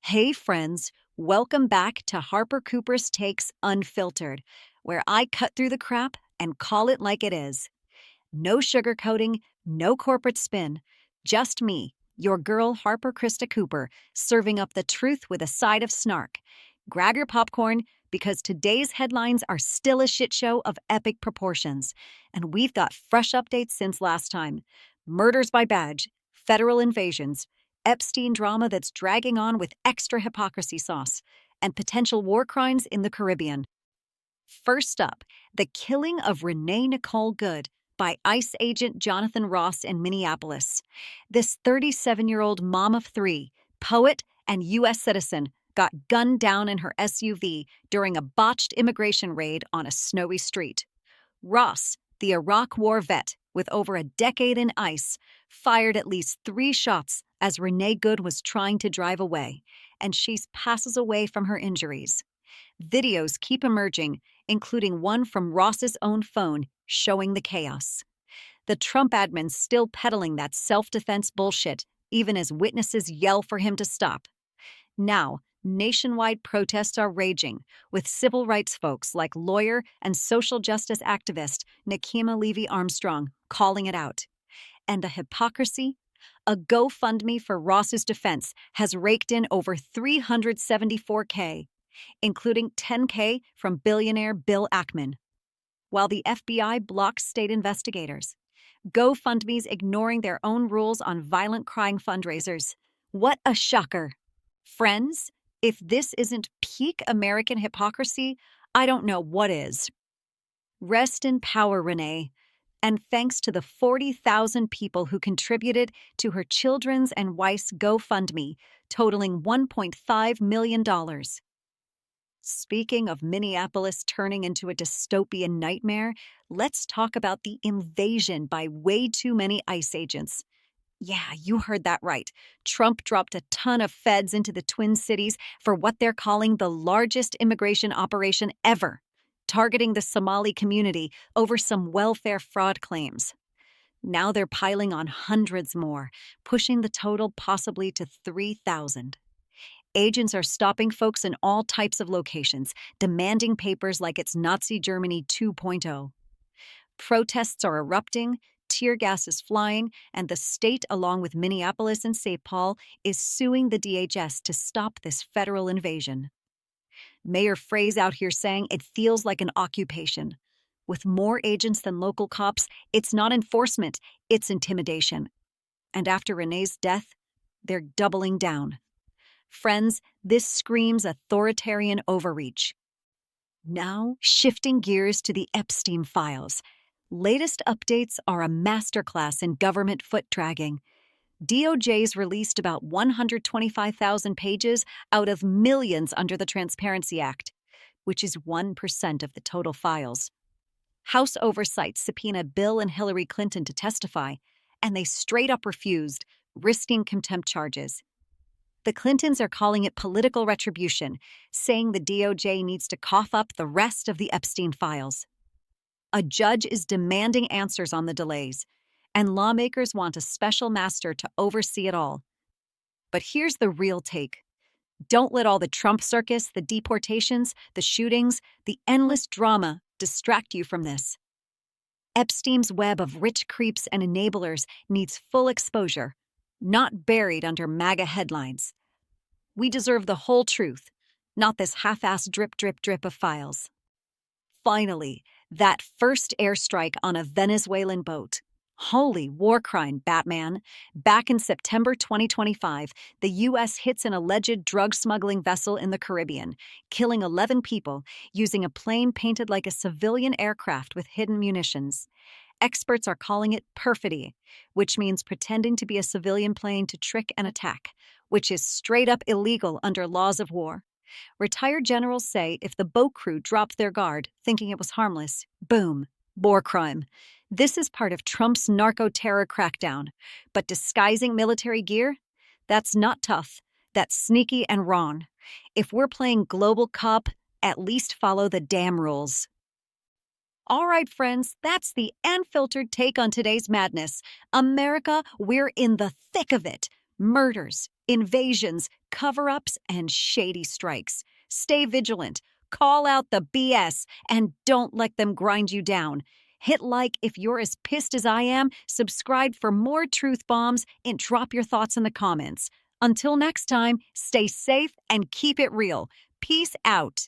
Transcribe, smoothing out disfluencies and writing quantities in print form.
Hey, friends, welcome back to Harper Cooper's Takes Unfiltered, where I cut through the crap and call it like it is. No sugarcoating, no corporate spin, just me, your girl Harper Krista Cooper, serving up the truth with a side of snark. Grab your popcorn because today's headlines are still a shit show of epic proportions, and we've got fresh updates since last time. Murders by badge, federal invasions, Epstein drama that's dragging on with extra hypocrisy sauce, and potential war crimes in the Caribbean. First up, the killing of Renee Nicole Good by ICE agent Jonathan Ross in Minneapolis. This 37-year-old mom of three, poet, and U.S. citizen got gunned down in her SUV during a botched immigration raid on a snowy street. Ross, the Iraq War vet with over a decade in ICE, fired at least 3 shots as Renee Good was trying to drive away, and she passes away from her injuries. Videos keep emerging, including one from Ross's own phone showing the chaos. The Trump admin's still peddling that self-defense bullshit, even as witnesses yell for him to stop. Now, nationwide protests are raging, with civil rights folks like lawyer and social justice activist Nikema Levy Armstrong calling it out. And the hypocrisy? A GoFundMe for Ross's defense has raked in over $374K, including $10K from billionaire Bill Ackman. While the FBI blocks state investigators, GoFundMe's ignoring their own rules on violent crime fundraisers. What a shocker! Friends, if this isn't peak American hypocrisy, I don't know what is. Rest in power, Renee. And thanks to the 40,000 people who contributed to her children's and wife's GoFundMe, totaling $1.5 million. Speaking of Minneapolis turning into a dystopian nightmare, let's talk about the invasion by way too many ICE agents. Yeah, you heard that right. Trump dropped a ton of feds into the Twin Cities for what they're calling the largest immigration operation ever, targeting the Somali community over some welfare fraud claims. Now they're piling on hundreds more, pushing the total possibly to 3,000. Agents are stopping folks in all types of locations, demanding papers like it's Nazi Germany 2.0. Protests are erupting, tear gas is flying, and the state, along with Minneapolis and St. Paul, is suing the DHS to stop this federal invasion. Mayor Frey's out here saying it feels like an occupation. With more agents than local cops, it's not enforcement, it's intimidation. And after Renee's death, they're doubling down. Friends, this screams authoritarian overreach. Now, shifting gears to the Epstein files. Latest updates are a masterclass in government foot-dragging. DOJ's released about 125,000 pages out of millions under the Transparency Act, which is 1% of the total files. House Oversight subpoenaed Bill and Hillary Clinton to testify, and they straight up refused, risking contempt charges. The Clintons are calling it political retribution, saying the DOJ needs to cough up the rest of the Epstein files. A judge is demanding answers on the delays, and lawmakers want a special master to oversee it all. But here's the real take. Don't let all the Trump circus, the deportations, the shootings, the endless drama distract you from this. Epstein's web of rich creeps and enablers needs full exposure, not buried under MAGA headlines. We deserve the whole truth, not this half-assed drip of files. Finally, that first airstrike on a Venezuelan boat. Holy war crime, Batman. Back in September 2025, the U.S. hits an alleged drug smuggling vessel in the Caribbean, killing 11 people using a plane painted like a civilian aircraft with hidden munitions. Experts are calling it perfidy, which means pretending to be a civilian plane to trick and attack, which is straight up illegal under laws of war. Retired generals say if the boat crew dropped their guard, thinking it was harmless, boom, war crime. This is part of Trump's narco-terror crackdown. But disguising military gear? That's not tough. That's sneaky and wrong. If we're playing global cop, at least follow the damn rules. All right, friends, that's the unfiltered take on today's madness. America, we're in the thick of it. Murders, invasions, cover-ups, and shady strikes. Stay vigilant. Call out the BS and don't let them grind you down. Hit like if you're as pissed as I am, subscribe for more truth bombs, and drop your thoughts in the comments. Until next time, stay safe and keep it real. Peace out.